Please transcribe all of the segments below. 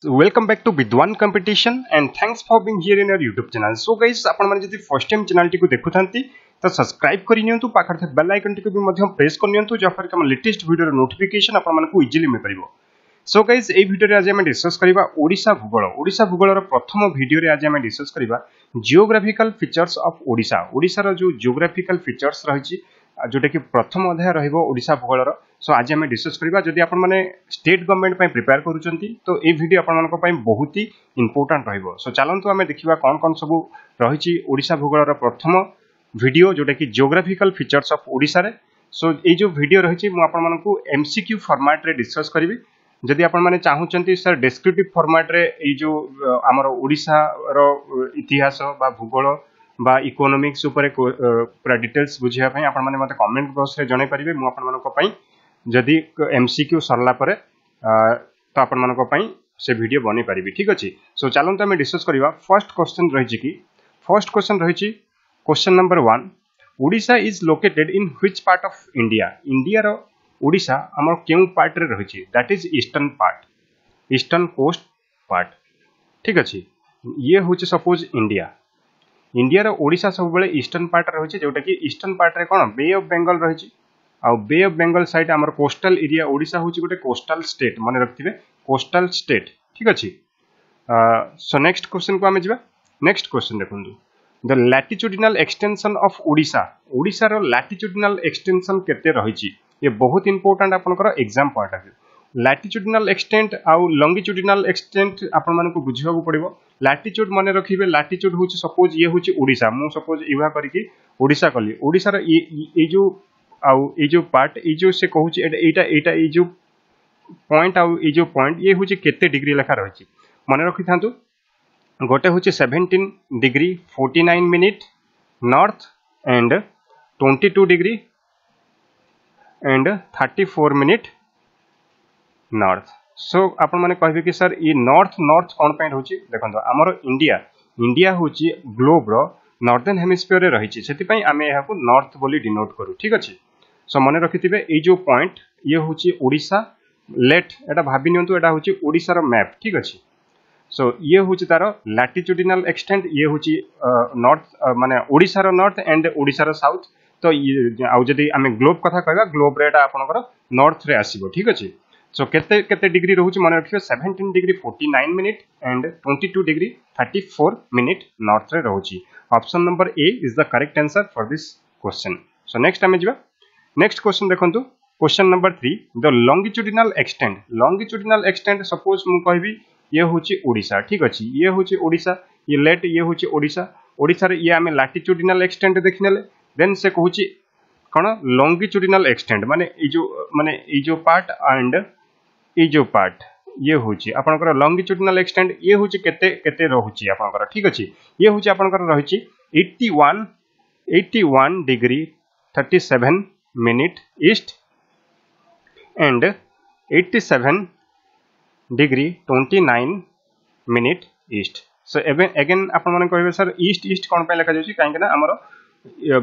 Welcome back to Vidwan Competition and thanks for being here in our YouTube channel. So guys, आपण माने जदि first time channel T को देखुथांती तो subscribe करि नियंतु पाखर थे बेल आइकन टी को भी मध्यम प्रेस कर नियंतु जफर के हम लेटेस्ट वीडियो नोटिफिकेशन आपण मानकु इजीली मिल परिबो. सो गाइस ए वीडियो रे आज हम डिस्कस करिबा ओडिसा भूगोल. ओडिसा भूगोल रो प्रथम वीडियो रे आज हम डिस्कस करिबा geographical features of Odisha. Odisha रो जो जियोग्राफिकल फीचर्स रहिछि जोटा कि प्रथम अध्याय रहिबो ओडिसा भूगोल रो. सो आज हम डिस्कस करिबा जदि आपण माने स्टेट गवर्नमेंट पय प्रिपेयर करूचंती तो ए वीडियो आपण मानको पय बहुत ही इंपोर्टेंट रहिबो. सो चलंतु हमें देखिबा कोन कोन सब रहिछि ओडिसा भूगोल रो प्रथम वीडियो जोटा कि जियोग्राफिकल फीचर्स ऑफ ओडिसा रे. सो ए जो वीडियो रहिछि मु आपण मानको एमसीक्यू फॉर्मेट रे डिस्कस करिवि. जदि आपण माने चाहुचंती सर डिस्क्रिप्टिव फॉर्मेट रे ए जो हमर ओडिसा रो इतिहास बा भूगोल बा इकोनॉमिक्स ऊपर पूरा डिटेल्स बुझिया पय आपण माने मते कमेंट बॉक्स रे जणाई परिबे. मु आपण मानको पय जदि एमसीक्यू सरला परे तो आपण मानको पय से वीडियो बनै परिबी. ठीक अछि. सो चलंत हम डिस्कस करिवा. फर्स्ट क्वेश्चन रहिछि कि फर्स्ट क्वेश्चन रहिछि question number 1. Odisha is located in which part of India. India रो ओडिसा हमर केउ पार्ट रे रहिछि. That is eastern part, eastern coast part. ठीक अछि. ये होछि सपोज इंडिया. इंडिया रो ओडिसा सब बेले ईस्टर्न पार्ट रहिछि जोटा कि ईस्टर्न पार्ट रे कोन बे ऑफ बंगाल रहिछि. आ बे ऑफ बंगाल साइड हमर कोस्टल एरिया. ओडिसा होछि गोटे कोस्टल स्टेट, माने रखथिबे कोस्टल स्टेट. ठीक अछि. सो नेक्स्ट क्वेश्चन को हमें जिबा. नेक्स्ट क्वेश्चन देखंदु. The latitudinal extension of Odisha. Odisha रो लैटिट्यूडिनल एक्सटेंशन केते रहिछि. ये बहुत इंपोर्टेंट आपनकर exam point of view. Latitudinal extent आउ लॉन्गिट्यूडिनल एक्सटेंट आपन मानको बुझिबाकू पड़िबो. लैटिट्यूड माने रखिबे लैटिट्यूड होछि सपोज ये होछि ओडिसा. मु सपोज इवा करिकि ओडिसा कली. ओडिसा रो ए जो आउ ए जो पार्ट ए जो से कहूछि एटा ए जो पॉइंट आउ ए जो पॉइंट ये होछि केते डिग्री लेखा रहिछि. माने रखि थांतु. गोटे होछि 17 degree 49 minute north and 22 degree and 34 minute north. So आपण माने कहबे कि सर ई नॉर्थ नॉर्थ कोन पॉइंट होछि. देखंतो हमर इंडिया होछि ग्लोब रो नॉर्दर्न हेमिस्फीयर रे रहिछि. सेति पई आमे एहा को नॉर्थ बोली डिनोट करू. ठीक अछि. सो माने रखिथिबे ए जो पॉइंट ये होछि ओडिसा. लेट एटा भाबि नियंतु एटा होछि ओडिसा रो मैप. ठीक अछि. सो ये होछि तारो लैटिट्यूडिनल एक्सटेंट. ये होछि नॉर्थ माने ओडिसा रो नॉर्थ एंड ओडिसा रो साउथ. तो आ जदि आमे ग्लोब कथा कहबा ग्लोब रे एटा आपनकर नॉर्थ रे आसीबो. ठीक अछि. सो केते केते डिग्री रहउछि माने रखिबे 17 degree 49 minute and 22 degree 34 minute north रे रहउछि. Option number A is the correct answer for this question. So next हमें जिबा. नेक्स्ट क्वेश्चन देखंतु. Question number 3. The longitudinal extent. Longitudinal extent suppose मु कहबी ये होछि ओडिसा. ठीक अछि. ये होछि ओडिसा. ये लेट ये होछि ओडिसा. ओडिसा रे ये हमें लैटिट्यूडिनल एक्सटेंट देखिनेले. देन से कहूछि कोन लॉन्गिट्यूडिनल एक्सटेंट माने ए जो पार्ट एंड ए जो पार्ट ये होछि आपनकर लॉन्गिट्यूडिनल एक्सटेंट. ये होछि केते केते रहउछि आपनकर. ठीक अछि. ये होछि आपनकर रहिछि 81 degree 37 minute east and 87 degree 29 minute east. So again आपण माने कहबे सर ईस्ट ईस्ट कोन पे लिखा जाउछि काहे ना हमर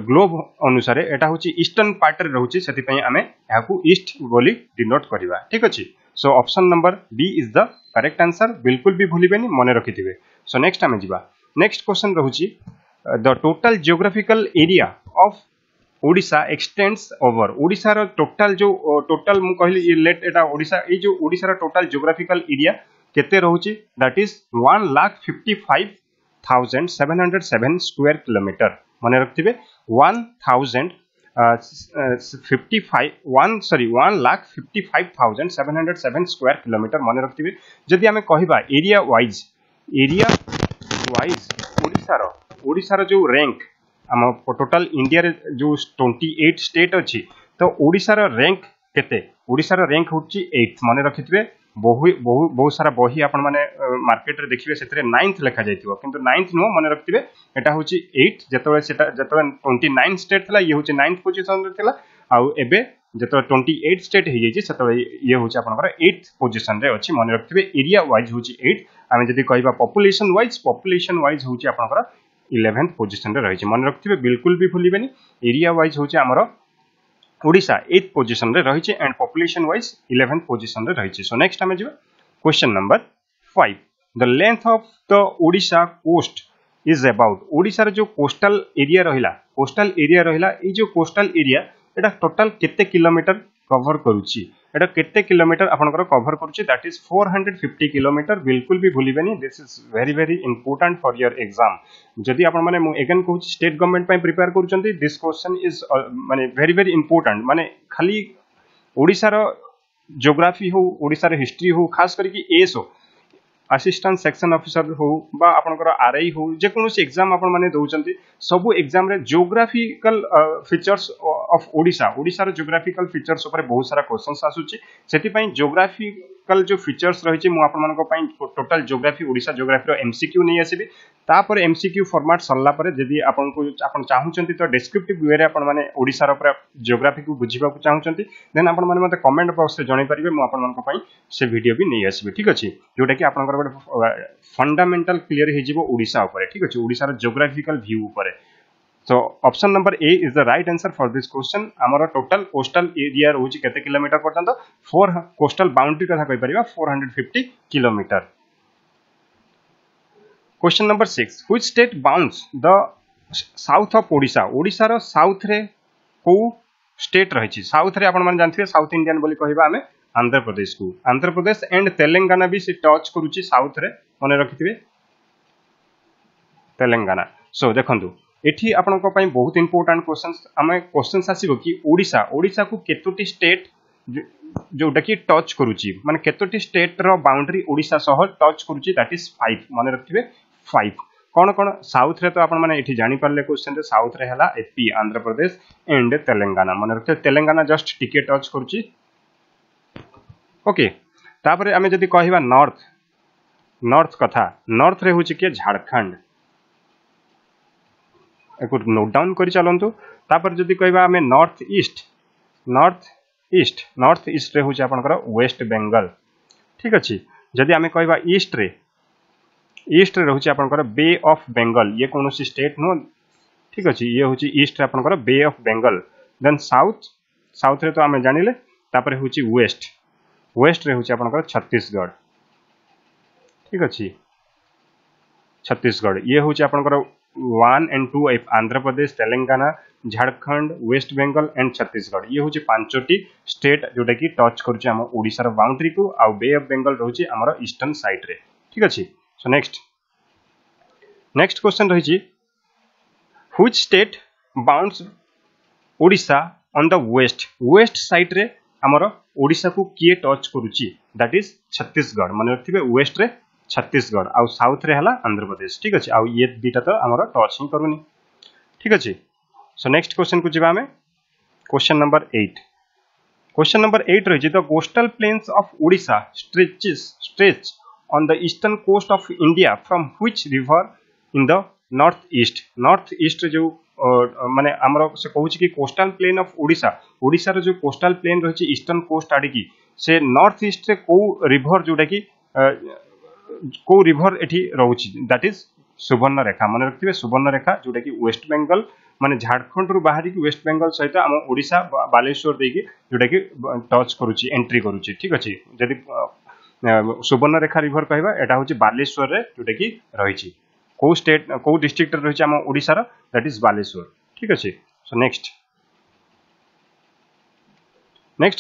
ग्लोब अनुसार एटा होछि ईस्टर्न पार्ट रे रहउछि. सेति पई हमें याकू ईस्ट बोली डिनोट करबा. ठीक अछि. So option number B is the correct answer. बिल्कुल भी भूलिबेनी, मने रखिथिबे. सो नेक्स्ट हमें जिबा. नेक्स्ट क्वेश्चन रहउछि the total geographical area of Odisha extends over. Odisha रो टोटल मु कहली ये लेट एटा ओडिसा ए जो ओडिसा रो टोटल जियोग्राफिकल एरिया केते रहउछि. That is 1,55,707 square kilometer. माने रखथिबे 1,55,707 स्क्वायर किलोमीटर माने रखथिबे. जदि हमें कहिबा एरिया वाइज ओडिसा रो जो रैंक हम टोटल इंडिया रे जो 28 स्टेट अछि तो ओडिसा रो रैंक केते. ओडिसा रो रैंक होछि 8th. माने रखिथिबे बहुत सारा बही आपण माने मार्केट रे देखिबे सेतरे 9th लेखा जाइतिबो किंतु 9th नो माने रखिथिबे एटा होछि 8 जतबे 29 स्टेट थला ये होछि 9th पोजीशन रे थला. आ एबे जतबे 28 स्टेट हे जाइछि सेतबे ये होछि आपनकर 8th पोजीशन रे अछि. माने रखिथिबे एरिया वाइज होछि 8. आमे जदि कहिबा पॉपुलेशन वाइज होछि आपनकर 11th पोजीशन रे रहिछि. माने रखिथिबे बिल्कुल भी भूलिबेनी. एरिया वाइज होछि हमर ओडिसा 8th पोजीशन रे रहिछि and population wise 11th position रे रहिछि. सो नेक्स्ट हमें जिबा question number 5 the length of the Odisha coast is about Odisha जो कोस्टल एरिया रहिला ए जो कोस्टल एरिया एटा टोटल केते किलोमीटर कवर करूची एटा केते किलोमीटर आपनकर कवर करूची दैट इज 450 किलोमीटर बिल्कुल भी भूलिबेनी this is very very important for your exam जदि आपण माने एगेन कहूँ स्टेट गवर्नमेंट पई प्रिपेयर करूचंती दिस क्वेश्चन इज माने वेरी वेरी इंपोर्टेंट माने खाली ओडिसा रो ज्योग्राफी हो ओडिसा रो हिस्ट्री हो खास करके एस हो असिस्टेंट सेक्शन ऑफिसर हो बा आपनकर आरआई हो जे कोनोसी एग्जाम आपण माने दउचंती सबु एग्जाम रे ज्योग्राफिकल फीचर्स ऑफ ओडिसा रो ज्योग्राफिकल फीचर्स ऊपर बहुत सारा क्वेश्चंस आसुची सेति पई ज्योग्राफिकल जो फीचर्स रहिछि मु आपण मानको पई टोटल ज्योग्राफी ओडिसा ज्योग्राफी रो एमसीक्यू नै आसीबी तापर एमसीक्यू फॉर्मेट सल्ला पर जदि आपण चाहूचंती तो डिस्क्रिप्टिव वे रे आपण माने ओडिसा रो पूरा ज्योग्राफी को बुझिबा को चाहूचंती देन आपण माने मते कमेंट बॉक्स रे जणाई परिबे मु आपण मानको पई से वीडियो भी नै आसीबी ठीक अछि जोटा कि आपनकर फंडामेंटल क्लियर हे जिवो ओडिसा ऊपर ठीक अछि ओडिसा रो ज्योग्राफिकल व्यू ऊपर so option number A is the right answer for this question हमर टोटल कोस्टल एरिया रहउची केते किलोमीटर पर्यंत 4 कोस्टल बाउंड्री कथा कहि परिबा 450 kilometre question number 6 which state bounds the south of Odisha Odisha रो साउथ रे को स्टेट रहिछि साउथ रे आपण माने जानथिबे साउथ इंडियन बोली कहिबा हमें आंध्र प्रदेश को आंध्र प्रदेश एंड तेलंगाना भी से टच करूची साउथ रे मने रखिथिबे तेलंगाना सो देखंतु एठी आपनको पई बहुत इंपोर्टेंट क्वेश्चंस हमें क्वेश्चंस आसीबो कि ओडिसा को केतोटी स्टेट जोटा कि टच करूची माने केतोटी स्टेट रो बाउंड्री ओडिसा सह टच करूची दैट इज 5 माने रखिथिबे 5 कोन कोन साउथ रे तो आपण माने एठी जानि परले क्वेश्चन रे साउथ रे हला एपी आंध्र प्रदेश एंड तेलंगाना माने रखिथे तेलंगाना जस्ट टिके टच करूची ओके तापरे आमे जदि कहिबा नॉर्थ कथा नॉर्थ रे होची के झारखंड एको नोट डाउन करि चलंतु तापर जदि कहिबा आमे नॉर्थ ईस्ट रे होची आपनकर वेस्ट बंगाल ठीक अछि जदि आमे कहिबा ईस्ट रे रहउची आपनकर बे ऑफ बंगाल ये कोनोसी स्टेट नो ठीक अछि ये होची ईस्ट रे आपनकर बे ऑफ बंगाल देन साउथ रे तो आमे जानिले तापर होची वेस्ट रे होची आपनकर छत्तीसगढ़ ठीक अछि छत्तीसगढ़ ये होची आपनकर 1 and 2 Andhra Pradesh Telangana Jharkhand west Bengal and Chhattisgarh ये होची पांचोटी स्टेट जोटा कि टच करछि हम ओडिसा रो बाउंड्री को आ बे ऑफ बंगाल रहउची हमर ईस्टर्न साइड रे ठीक अछि सो नेक्स्ट क्वेश्चन रहिछि which state bounds Odisha on the west side रे हमर ओडिसा को किए टच करूची दैट इज छत्तीसगढ़ माने रखिबे वेस्ट रे छत्तीसगढ़ आ साउथ रे हला आंध्र प्रदेश ठीक अछि आ ये दुटा तो हमर टच ही करूनी ठीक अछि सो नेक्स्ट क्वेश्चन को जिबा हमें क्वेश्चन नंबर 8 रही the coastal plains of Odisha stretch on the eastern coast of India from which river in the north east जो माने हमर से कहूची कि कोस्टल प्लेन ऑफ ओडिसा रो जो कोस्टल प्लेन रही ईस्टर्न कोस्ट आडी की से नॉर्थ ईस्ट रे को रिवर जोटा कि को रिवर एठी रहउची दैट इज सुवर्ण रेखा माने रखिबे सुवर्ण रेखा जोटा कि वेस्ट बंगाल माने झारखंड रु बाहरी कि वेस्ट बंगाल सहित हम ओडिसा बालेश्वर देकी जोटा कि टच करूची एंट्री करूची ठीक अछि जदि सुवर्ण रेखा रिवर कहबा एटा होची बालेश्वर रे जोटा कि रहिची को स्टेट को डिस्ट्रिक्ट रे रहिची हम ओडिसा रो दैट इज बालेश्वर ठीक अछि सो नेक्स्ट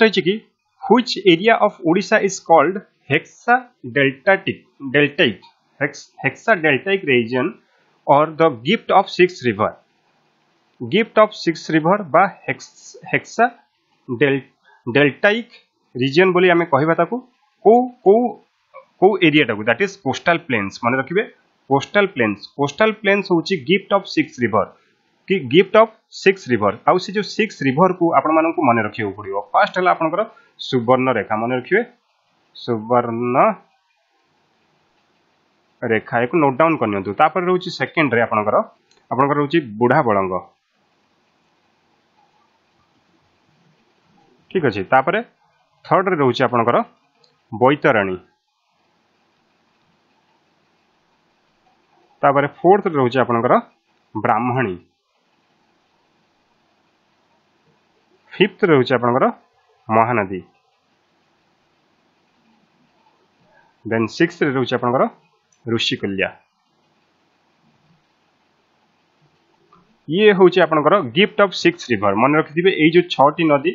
रहिची कि which area of Odisha is called hexadeltaic region or the gift of six river बा hexadeltaic region बोली हमें कहिबा ताकू को एरिया टाकू दैट इज कोस्टल प्लेन्स माने रखिबे कोस्टल प्लेन्स होची गिफ्ट ऑफ सिक्स रिवर आउ से जो 6 रिवर को आपण मानन को माने रखियो पड़ियो फर्स्ट हला आपनकर सुवर्ण रेखा माने रखिबे सुवर्ण रेखा एक नोट डाउन करनियंतु तापर रहउची सेकंड रे आपनकर रहउची बुढ़ा बळंग ठीक अछि तापर थर्ड रे रहउची आपनकर बैतरणी तापर फोर्थ रे रहउची आपनकर ब्राह्मणी फिफ्थ रे रहउची आपनकर महानदी देन 6 रे रहउछि आपनकर ऋषिकुल्या ये होछि आपनकर गिफ्ट ऑफ 6 रिवर मन रखिथिबे एई जो 6 टी नदी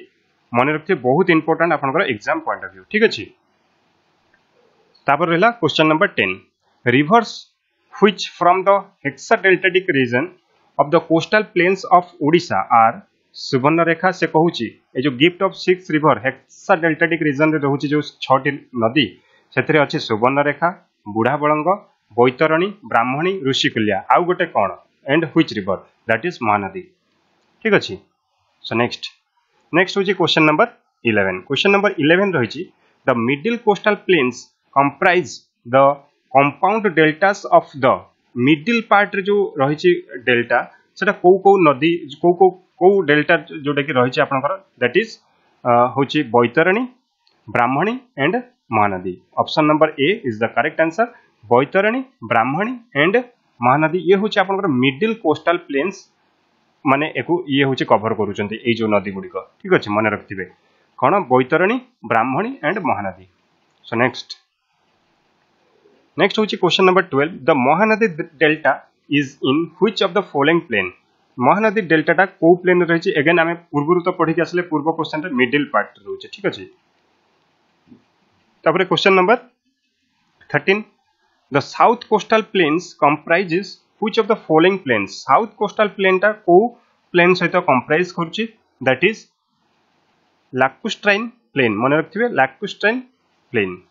मन रखिथिबे बहुत इंपोर्टेंट आपनकर एग्जाम पॉइंट ऑफ व्यू ठीक अछि तापर रहला question number 10 rivers which from the hexadeltatic region of the coastal plains of Odisha are Subarnarekha से कहूची ए जो गिफ्ट ऑफ 6 रिवर हेक्साडेल्टाटिक रीजन रे रहूची जो 6 टी नदी सेतरे अछि सुवर्णरेखा बुढ़ाबळंग बैतरणी ब्राह्मणी ऋषिकुल्या आउ गोटे कोन and which river that is Mahanadi ठीक अछि सो नेक्स्ट होची क्वेश्चन नंबर 11 क्वेश्चन नंबर 11 रहिची the middle coastal plains comprise the compound deltas of the middle part रे जो रहिची डेल्टा सेटा को नदी को डेल्टा जोटा कि रहिची आपनकर दैट इज होची Baitarani Brahmani and Mahanadi option number A is the correct answer Baitarani Brahmani and Mahanadi ये होची आपनकर मिडिल कोस्टल प्लेन्स माने एको ये होची कवर करूचंती ए जो नदी गुडी को ठीक अछि मन रखथिबे कोन Baitarani Brahmani and Mahanadi so next होची question number 12 the Mahanadi delta is in which of the following plain Mahanadi delta टा को प्लेन रहिची अगेन हमें पूर्वरु तो पढी के आसले पूर्व क्वेश्चन रे मिडिल पार्ट रहउची ठीक अछि तापर question number 13 the south coastal plains comprises which of the following plains south coastal plain टा को प्लेन सहित कंप्राइज करछि दैट इज लैक्युस्ट्राइन प्लेन मन रखथिबे लैक्युस्ट्राइन प्लेन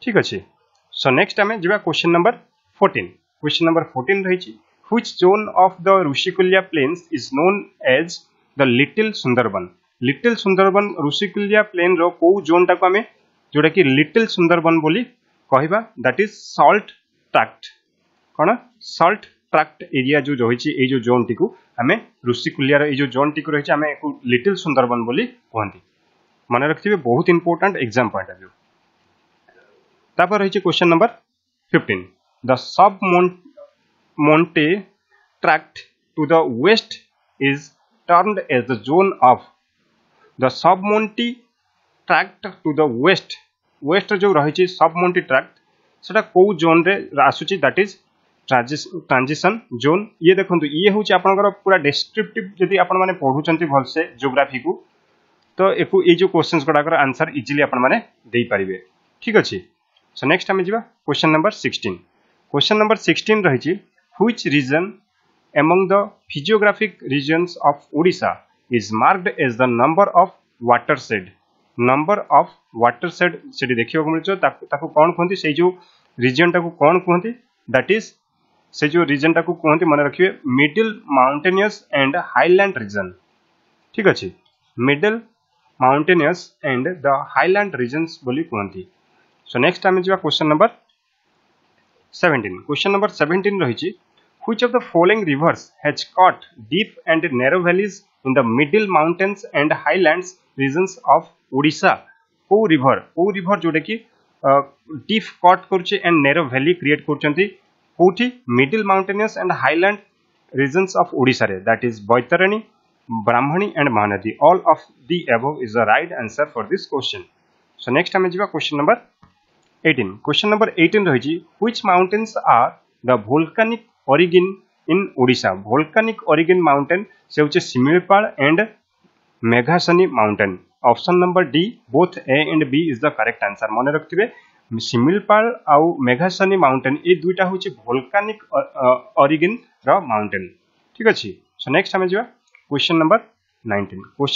ठीक अछि सो नेक्स्ट हमें जिबा क्वेश्चन नंबर 14 रहिछि which zone of the Rushikulia plains is known as the Little Sundarban Rushikulia plain रो को जोन टा को हमें जोटा कि Little Sundarban बोली कहबा that is salt tract cone salt tract area जो रहिछि ए जो जोन टिकु हमें Rushikulia रो ए जो जोन टिकु रहिछि हमें एको Little Sundarban बोली कहंती मन रखथिबे बहुत important exam point of view तापर रहिछि question number 15 the sub Monte tract to the west is termed as the zone of the submonte tract to the west जो रही submonte tract सेटा को जोन रे आसुची दैट इज ट्रांजिशन जोन ये देखंतु ये होची आपनकर पूरा डिस्क्रिप्टिव जदी आपन माने पढुचंती भलसे ज्योग्राफी को तो एको ए जो क्वेश्चंस गुडाकर आंसर इजीली आपन माने देई परिबे ठीक अछि सो नेक्स्ट हम जिबा question number 16 रहिची which region among the physiographic regions of Odisha is marked as the number of watershed सेठी देखियो को मिलचो ताको कोन कहंती से जो रीजन टाको कोन कहंती दैट इज से जो रीजन टाको कहंती मन रखिबे middle mountainous and highland region ठीक अछि middle mountainous and the highland regions बोली कहंती सो नेक्स्ट हम जिबा क्वेश्चन नंबर 17 रहिची which of the following rivers has caught deep and narrow valleys in the middle mountains and highlands regions of Odisha को river जोडे की deep caught करछि and narrow valley create करचंती कोठी middle mountainous and highland regions of Odisha रे that is Baitarani Brahmani and Mahanadi all of the above is the right answer for this question so next हम जिबा question number 18 रहिछि which mountains are the volcanic origin in Odisha volcanic origin mountain से होचे Similpal and Meghasani mountain option number D both A and B is the correct answer मन रखथिबे Similpal आउ Meghasani mountain ए दुईटा होचे volcanic origin रो mountain ठीक अछि so next हम जिबा क्वेश्चन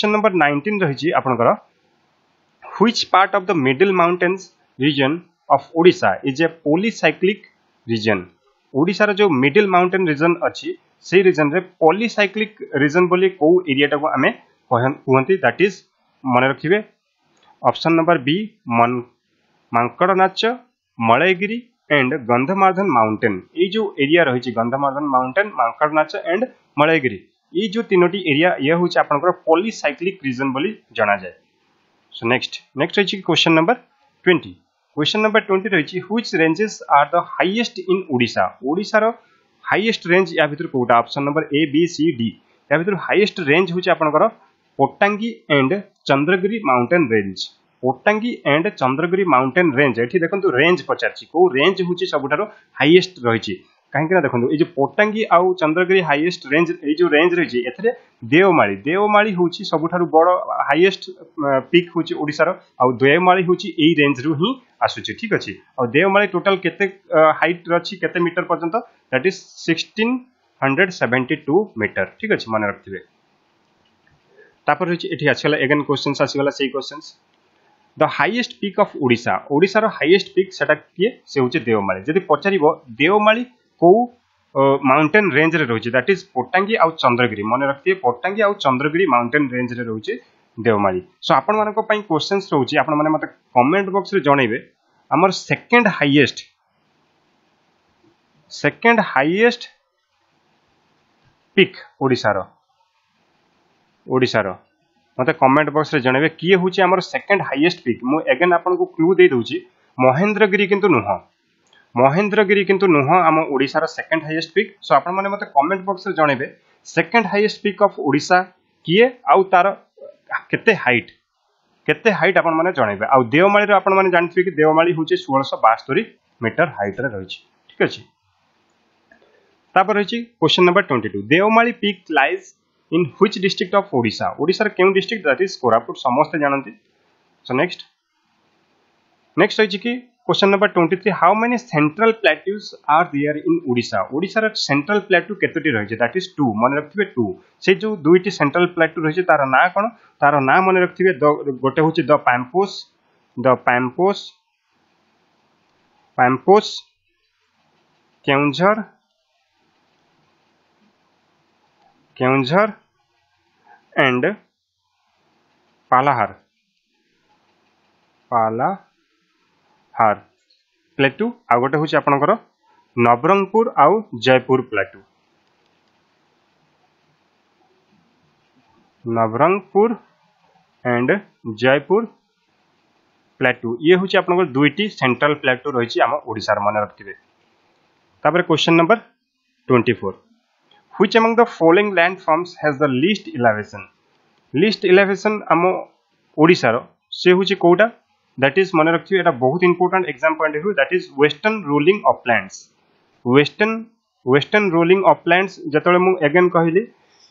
नंबर 19 रहिछि आपनकर which part of the middle mountains region of Odisha is a polycyclic region Odisha रो जो मिडिल माउंटेन रीजन अछि से रीजन रे पॉलीसाइक्लिक रीजन बोली को एरिया टाको हमें कहंती दैट इज मन रखिबे option number B Mankadnacha Malayagiri and Gandhamardan mountain ए जो एरिया रहिछि गंधमार्धन माउंटेन मांकड़नाच एंड मलयगिरी ए जो तीनोटी एरिया ये होछि आपनकर पॉलीसाइक्लिक रीजन बोली जाना जाय सो नेक्स्ट रहिछि क्वेश्चन नंबर 20 रहिछि which ranges are the highest in Odisha Odisha रो हाईएस्ट रेंज या भितर कोटा option number A B C D या भितर हाईएस्ट रेंज होछि आपनकर Potangi and Chandragiri mountain range Potangi and Chandragiri mountain range एठी देखंतु रेंज पचारछि को रेंज होची सबुठारो हाईएस्ट रहिछि काहेकि ना देखंतु ए जे पोटांगी आउ चंद्रगिरी हाईएस्ट रेंज ए जो रेंज रहिछि एथरे देवमाली होची सबुठारो बड़ हाईएस्ट पीक होची ओडिसा रो आउ देवमाली होची एई रेंज रु ही आसुछि ठीक अछि आउ देवमाली टोटल केते हाइट रछि केते मीटर पर्यंत दैट इज 1672 मीटर ठीक अछि माने रखथिबे तापर रछि एठी आछला अगेन क्वेश्चंस आसीगला सेही questions the highest peak of Odisha Odisha रो हाईएस्ट पीक सेटा किए से होचे देवमाली जदि पचारिबो देवमाली को माउंटेन रेंज रे रहुचे दैट इज पोटांगी आउ चंद्रगिरी माने रखथिबे पोटांगी आउ चंद्रगिरी माउंटेन रेंज रे रहुचे देवमाली सो आपण मानको पई क्वेश्चंस रहउची आपण माने मते कमेंट बॉक्स रे जणैबे हमर सेकंड हाईएस्ट पीक ओडिसा रो मते कमेंट बॉक्स रे जणैबे किए होची हमर सेकंड हाईएस्ट पीक मु अगेन आपण को क्लू दे दउची महेंद्रगिरी किंतु नुह आम ओडिसा रो सेकंड हाईएस्ट पीक सो आपण माने मते कमेंट बॉक्स रे जणैबे second highest peak of Odisha किए आउ तार केते हाइट आपण माने जणैबे आउ देवमाली रो आपण माने जानथि कि देवमाली होचे 1672 मीटर हाइट रे रहिछि ठीक अछि तापर रहिछि question number 22 Deomali peak lies in which district of Odisha Odisha रो केउ डिस्ट्रिक्ट दैट इज कोरापुट समस्त जानंती सो नेक्स्ट रहिछि कि question number 23 how many central plateaus are there in Odisha Odisha रो सेंट्रल प्लेट्यू केतोटी रहिछि दैट इज 2 मन रखथिबे 2 से जो दुईटी सेंट्रल प्लेट्यू रहिछि तार ना कोन तार ना मन रखथिबे गोटे होछि द पैम्पोस केउंझर एंड पालाहार प्लेटू आ गोटे हूँ आपणकर नवरंगपुर आउ जयपुर प्लेटू नवरंगपुर एंड जयपुर प्लेटू ये हूँ आपणकर दुईटी सेंट्रल प्लेटू रही आम ओडिसा मन रखिए तापर question number 24 which among the following landforms has the least elevation आम ओडिसा रो से हूँ कोटा दैट इज मन रखिए एटा बहुत important exam point of view that is western rolling uplands जतले मु अगेन कहली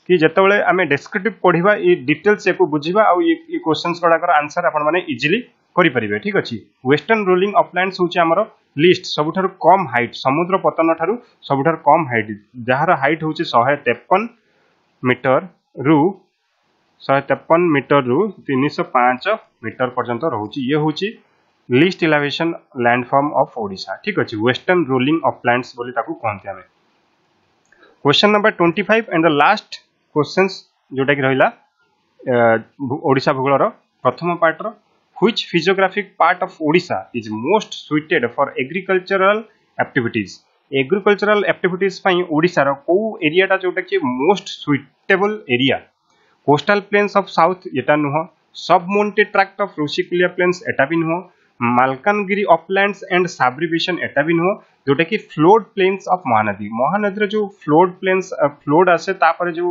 कि जतले आमे डिस्क्रिप्टिव पढिबा ई डिटेल्स एको बुझिबा आ ई क्वेश्चंस गडाकर आंसर आपण माने इजीली करि परिबे ठीक अछि वेस्टर्न रोलिंग अपलैंड्स होची हमर लिस्ट सबुठार कम हाइट समुद्र पतन ठारू सबुठार कम हाइट जहार हाइट होची 153 मीटर रु 305 मीटर पर्यंत रहउची ये होची list elevation landform of Odisha ठीक अछि वेस्टर्न रोलिंग अपलैंड्स बोली ताकू कहते हमें question number 25 and the last questions जोटा कि रहिला ओडिसा भूगोल प्रथम पार्ट रो which physiographic part of Odisha is most suited for agricultural activities पई ओडिसा रो को एरियाटा जोटा कि most suitable area coastal plains of south एटा नुह सब mountain tract of Rushikulya plains एटा भी नुह मालकानगिरी अपलैंड्स एंड साब्रिवेशन एटा भी नुह जोटा कि फ्लोड प्लेन्स ऑफ महानदी रो जो फ्लोड आसे तापर जो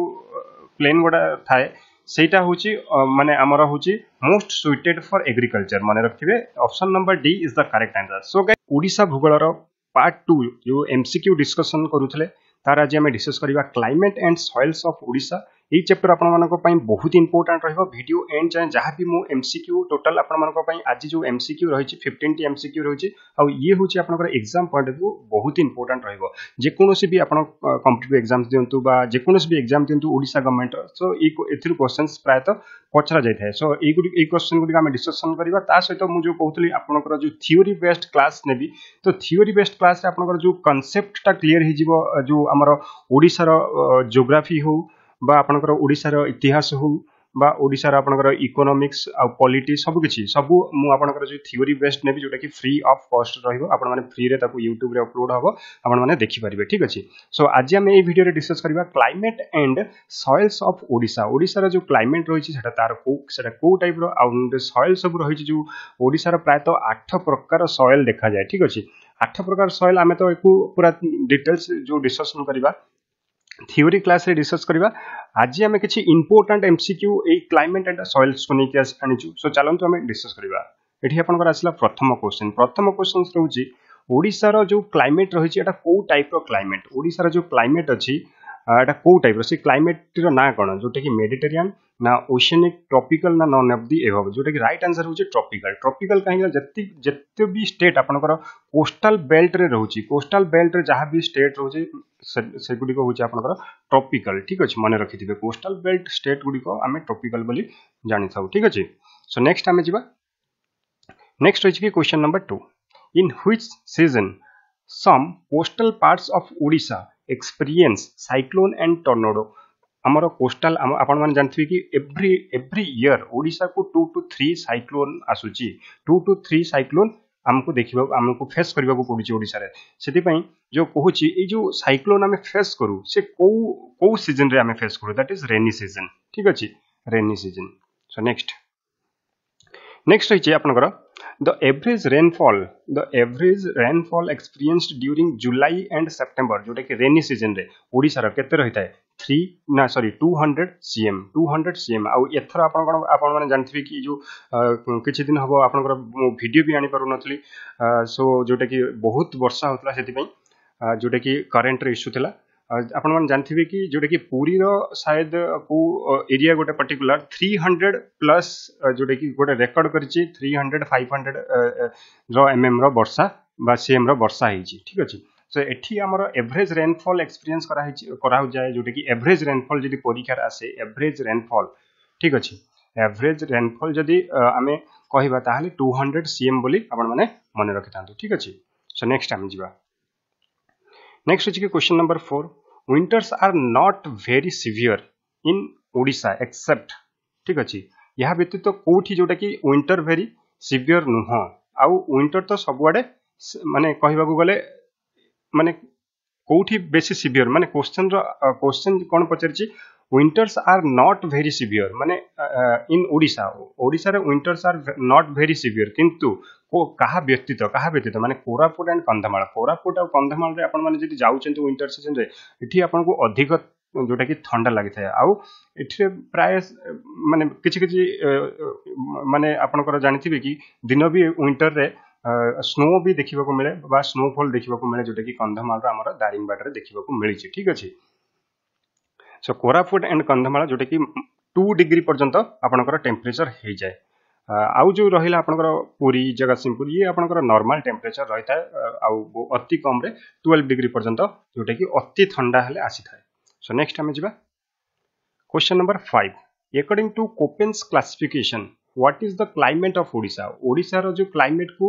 प्लेन गोडा थाए सेटा होची माने हमर होची मोस्ट सुइटेड फॉर एग्रीकल्चर माने रखिबे option number D is the correct answer so guys Odisha भूगोल रो पार्ट 2 जो एमसीक्यू डिस्कशन करूथले तार आज हम डिस्कस करबा climate and soils of Odisha ये चैप्टर आपण मानको पई बहुत इंपोर्टेंट रहबो वीडियो एंड जाय जहां भी मो एमसीक्यू टोटल आपण मानको पई आज जो एमसीक्यू रहिछि 15 टी एमसीक्यू रहिछि आ ये होछि आपनकर एग्जाम पॉइंट ऑफ व्यू बहुत इंपोर्टेंट रहबो जे कोनोसी भी आपण कॉम्पिटिटिव एग्जाम्स दियंतु बा जे कोनोसी भी एग्जाम दियंतु ओडिसा गवर्नमेंट सो एथिर क्वेश्चंस प्रायतः पचरा जाय थाए सो ए क्वेश्चन गुडी हम डिस्कशन करबा ता सहित मु जो कहतली आपनकर जो थ्योरी बेस्ड क्लास नेबी तो थ्योरी बेस्ड क्लास रे आपनकर जो कांसेप्ट ता क्लियर हि जिवो जो हमर ओडिसा रो ज्योग्राफी हो बा आपनकर ओडिसा रो इतिहास हो बा ओडिसा रो आपनकर इकोनॉमिक्स आ पॉलिटी सब किछि सब मु आपनकर जो थ्योरी बेस्ड नेबी जोटा कि फ्री ऑफ कॉस्ट रहइबो आपन माने फ्री रे ताको YouTube रे अपलोड हबो आपन माने देखि परिबे ठीक अछि सो आज हम ए वीडियो रे डिस्कस करबा climate and soils of Odisha Odisha रो जो क्लाइमेट रहिछि सेटा तार को टाइप रो आ सॉइल सब रहिछि जो ओडिसा रो प्रायतः 8 प्रकार सॉइल देखा जाय ठीक अछि 8 प्रकार सॉइल हमें तो एको पूरा डिटेल्स जो डिस्कशन करबा थ्योरी क्लास रे डिस्कस करबा आज आम किसी important MCQ A climate and soils को लेके आनिचु सो चलंतु आम डिस्कस करबा एठी आपनकर आसला प्रथम क्वेश्चन रहउची ओडिसा रो जो क्लाइमेट रहिछि एटा को टाइप रो क्लाइमेट ओडिसा रो जो क्लाइमेट अछि एटा को टाइप रो से क्लाइमेट रो ना कोन जोटा कि मेडिटेरियन ना ओशियनिक ट्रॉपिकल ना नॉन ऑफ दी एबव जोटा कि राइट आंसर होछि ट्रॉपिकल काहे जत्ते भी स्टेट आपनकर कोस्टल बेल्ट रे रहउछि कोस्टल बेल्ट रे जहां भी स्टेट रहउछि से गुडी को होछि आपनकर ट्रॉपिकल ठीक अछि मने रखिथिबे कोस्टल बेल्ट स्टेट गुडी को आमे ट्रॉपिकल बोली जानि थाउ ठीक अछि सो नेक्स्ट आमे जिबा नेक्स्ट होछि कि question number 2 in which season some coastal parts of Odisha experience cyclone and tornado आमर कोस्टल आपण माने जानथि कि एवरी ईयर ओडिसा को 2 to 3 साइक्लोन आसुची 2 to 3 साइक्लोन हमको देखिबा हमको फेस करबा को पड़ुची ओडिसा रे सेति पई जो कहूची ए जो साइक्लोन हमें फेस करू से को सीजन रे हमें फेस करू दैट इज रेनी सीजन ठीक अछि रेनी सीजन सो नेक्स्ट होइचे आपनकर the average rainfall experienced during July and September जोटा कि रेनी सीजन रे ओडिसा रो केते रहिता है 200 cm आ एथर आपण माने जानथिबे कि जो किछि दिन हबो आपनकर वीडियो भी आनी पारु नथली सो जोटा कि बहुत वर्षा होतला सेति पई जोटा कि करंट रे इशू थिला आपण माने जानथिबे कि जोटा कि पुरी रो शायद को एरिया गोटे पर्टिकुलर 300 प्लस जोटा कि गोटे रेकॉर्ड करछि 300 500 रो एमएम रो वर्षा बा सीएम रो वर्षा हिची ठीक अछि सो एठी हमर एवरेज रेनफॉल एक्सपीरियंस करा हो जाय जोटा कि एवरेज रेनफॉल जदी परीक्षा आसे एवरेज रेनफॉल ठीक अछि एवरेज रेनफॉल जदी आमे कहिबा ताहाले 200 सीएम बोली आपण माने मने रखितांतु ठीक अछि सो नेक्स्ट आमे जिबा नेक्स्ट अछि question number 4 winters are not very severe in Odisha except ठीक अछि यहा व्यतीत कोठी जोटा कि विंटर वेरी सिवियर नुह आउ विंटर तो सबुआडे माने कहबा को गले माने कोठी बेसी सिवियर माने क्वेश्चन कोन पचरछि winters are not very severe माने इन ओडिसा रे winters are not very severe किंतु को कहा व्यतीत माने कोरापुट एंड कंधमाल रे आपण माने जदी जाउचंती विंटर सीजन रे एठी आपण को अधिक जोटा कि ठंडा लागि थाए आउ एठी प्राय माने किछि माने आपनकर जानिथिबे कि दिन भी विंटर रे स्नो भी देखिबा को मिले बा स्नोफॉल देखिबा को मिले जोटा कि कंधमाल रो हमर दारिंगबाड रे देखिबा को मिलिछि ठीक अछि सो कोरापुट एंड कंधमाल जोटा कि 2 डिग्री पर्यंत आपनकर टेम्परेचर हे जाय आउ जो रहिला आपनकर पुरी जगतसिंहपुर ये आपनकर नॉर्मल टेम्परेचर रहिता आउ अति कम रे 12 डिग्री पर्यंत जोटा कि अति ठंडा हेले आसी थाए सो नेक्स्ट हमें जिबा question number 5 according to Koppen's classification what is the climate of Odisha रो जो क्लाइमेट को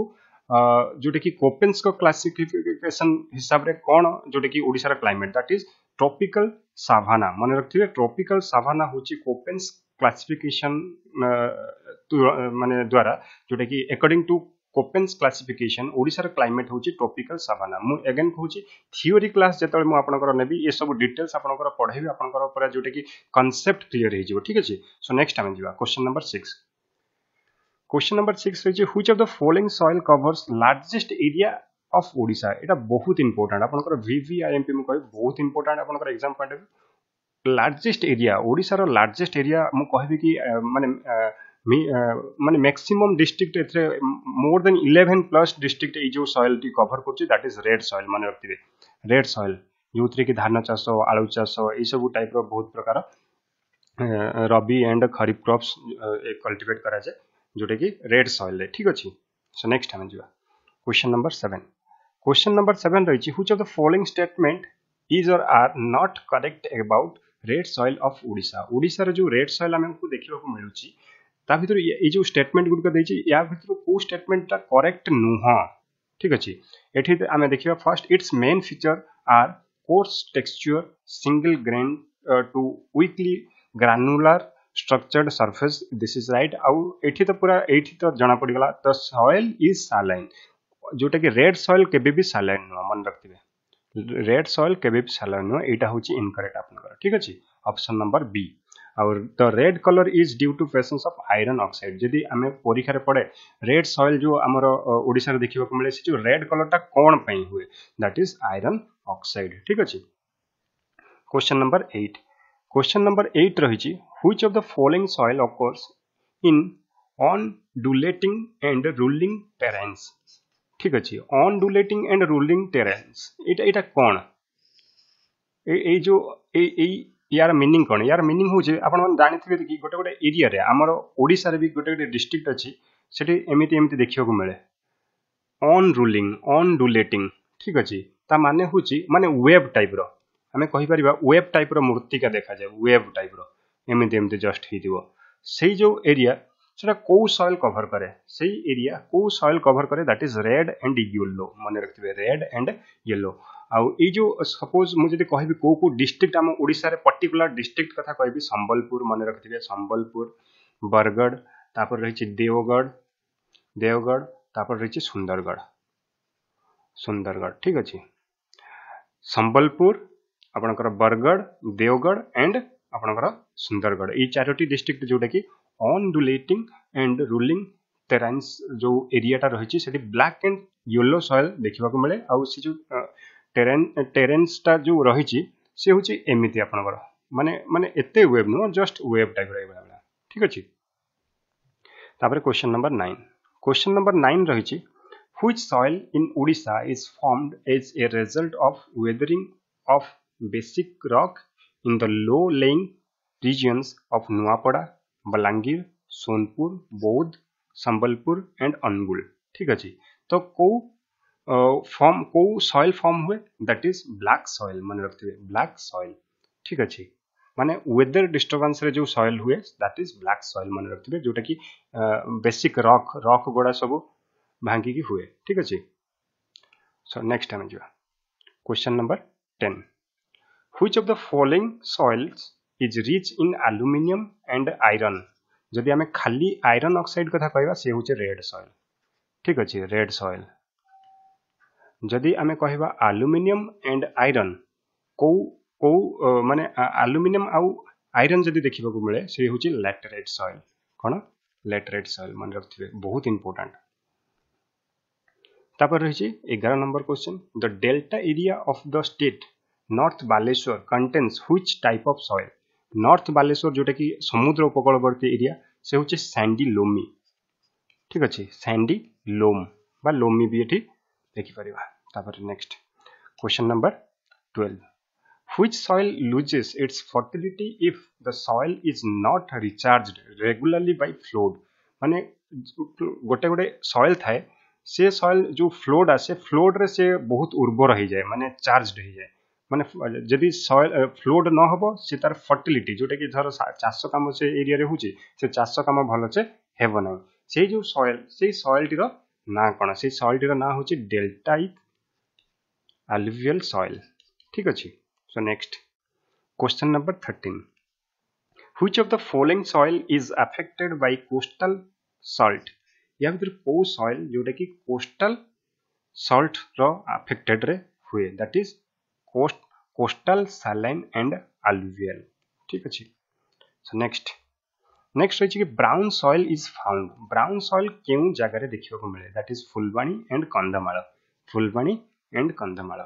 जोटा कि कोपेन्स को क्लासिफिकेशन हिसाब रे कोन जोटा कि ओडिसा रो climate that is tropical savanna मन रखथिबे ट्रॉपिकल सावाना होची कोपेन्स क्लासिफिकेशन माने द्वारा जोटा कि according to Koppen's classification Odisha रो क्लाइमेट होची ट्रॉपिकल सावाना मु अगेन कहूची थ्योरी क्लास जेतले मु आपनकर नेबी ये सब डिटेल्स आपनकर पढेबी आपनकर पूरा जोटा कि कांसेप्ट क्लियर हे जिवो ठीक अछि सो नेक्स्ट हम जिवा क्वेश्चन नंबर 6 होची which of the following soil covers largest area of Odisha एटा बहुत इंपोर्टेंट आपनकर वीवीआईएमपी मु कहि बहुत इंपोर्टेंट आपनकर exam point of largest area Odisha रो लार्जेस्ट एरिया मु कहबी कि माने मैक्सिमम डिस्ट्रिक्ट एथरे मोर देन 11 प्लस डिस्ट्रिक्ट ए जो सॉइल टी कवर करछि दैट इज रेड सॉइल माने रखथिबे रेड सॉइल जोथरे कि धान चाष आलू चाष ए सब टाइप रो बहुत प्रकार रबी एंड खरीफ क्रॉप्स कल्टीवेट करा जाय जोटे कि रेड सॉइल ठीक अछि सो नेक्स्ट हम जिवा क्वेश्चन नंबर 7 रहिछि which of the following statement is or are not correct about red soil of Odisha रो जो रेड सॉइल हमको देखिबा को मिलुछि ता भीतर ए जो स्टेटमेंट गुड दैछि या भीतर को स्टेटमेंट ता करेक्ट नुह ठीक अछि एठी हमें देखिबा first its main feature are coarse texture single grain to weakly granular structured surface this is right आउ एठी तो पूरा एठी तो जाना पड़ गला द सॉइल इज सैलाइन जोटा कि रेड सॉइल केबे भी सैलाइन न मन रखथिबे रेड सॉइल केबे भी सैलाइन न एटा होची इनकरेक्ट आपनकर ठीक अछि ऑप्शन नंबर बी और the red colour is due to presence of iron oxide जदी हमें परीक्षा रे पड़े रेड सॉइल जो हमर ओडिसा रे देखिबा को मिले से जो रेड कलर ता कोन पई हुए दैट इज आयरन ऑक्साइड ठीक अछि क्वेश्चन नंबर 8 क्वेश्चन नंबर 8 रही which of the following soil occurs in undulating and rolling terrains ठीक अच्छे ऑनडुलेटिंग एंड रूलिंग टेरेन्स एटा कौन ए जो यार मीनिंग कौन यार मीनिंग होचे आपण मन जानिथिबे कि गोटे गोटे एरिया रे हमर ओडिसा रे भी गोटे गोटे डिस्ट्रिक्ट अछि सेठी एमिति देखियो को मिले ऑन रूलिंग ऑनडुलेटिंग ठीक अच्छे ता माने होची माने वेव टाइप रो हमें कहि परिबा वेव टाइप रो मूर्तिका देखा जाय वेव टाइप रो एमिति जस्ट हिदिवो सेही जो एरिया सेटा को सॉइल कवर करे सेही एरिया को सॉइल कवर करे that is red and yellow माने रखथिबे रेड एंड येलो आउ ए जो सपोज मु जदि कहबी को डिस्ट्रिक्ट हम ओडिसा रे पर्टिकुलर डिस्ट्रिक्ट कथा कहबी संबलपुर माने रखथिबे संबलपुर बरगढ़ तापर रहिछि देवगढ़ तापर रहिछि सुंदरगढ़ ठीक अछि संबलपुर आपनकर बरगढ़ देवगढ़ एंड आपनकर सुंदरगढ़ ई चारोटी डिस्ट्रिक्ट जोटा कि ऑनडुलेटिंग एंड रूलिंग टेरेन्स जो एरियाटा रही सेठी ब्लैक एंड येलो सॉइल देखा मिले आउ से जो टेरेन्सटा जो रही से हूँ एमती आपनकर माने माने एते वेव नुह जस्ट वेव टाइप रहा ठीक अच्छे तापर क्वेश्चन नंबर 9 रही which soil in Odisha is formed as a result of weathering of basic rock in the low-lying regions of Nuapada, Balangir, Sonpur, Bodh, Sambalpur and Angul ठीक अच्छे तो को soil form हुए दैट इज ब्लैक सॉइल मन रखते black soil ठीक अच्छे माने वेदर डिस्टर्बेंस रे जो सॉइल हुए दैट इज ब्लैक सॉइल मन रखते जोटा कि बेसिक रॉक गोड़ा सब भांगी की हुए ठीक अच्छे सो नेक्स्ट टाइम जो question number 10 which of the following soils is rich in aluminium and iron जदि हमें खाली आयरन ऑक्साइड कथा कहबा से होचे रेड सॉइल ठीक अच्छे रेड सॉइल जदि हमें कहबा एल्युमिनियम एंड आयरन को माने एल्युमिनियम आउ आयरन जदि देखिबा को मिले से होचे लैटरेट सॉइल कोन लैटरेट सॉइल मन रखथिबे बहुत इंपोर्टेंट तापर रही 11 number question the delta area of the state north Baleshwar contains which type of soil north Baleshwar जोटा कि समुद्र उपकूलवर्ती एरिया से होचे सैंडी लोमी ठीक अच्छे सैंडी लोम बा लोमी भी एठी देखि परिबा तापर next question number 12 which soil loses its fertility if the soil is not recharged regularly by flood माने गोटे गोटे सॉइल थाए से सॉइल जो फ्लोड आसे फ्लोड रे से बहुत उर्वर हो जाए माने चार्जड हो जाए माने जदि सॉइल फ्लोड न होबो से तार फर्टिलिटी जोटा कि धर चाष काम से एरिया रे होची से चाष काम भलो से हेबो नै से जो सॉइल से सॉइल टिरो ना कोन से सॉइल टिरो ना होची डेल्टाइक alluvial soil ठीक अछि so next question number 13 which of the following soil is affected by coastal salt या भीतर को सॉइल जोटा कि कोस्टल सॉल्ट रो अफेक्टेड रे हुए that is coastal saline and alluvial ठीक अछि सो नेक्स्ट रही कि brown soil is found brown soil केउ जगह रे देखियो को मिले that is Phulbani and Kandhamal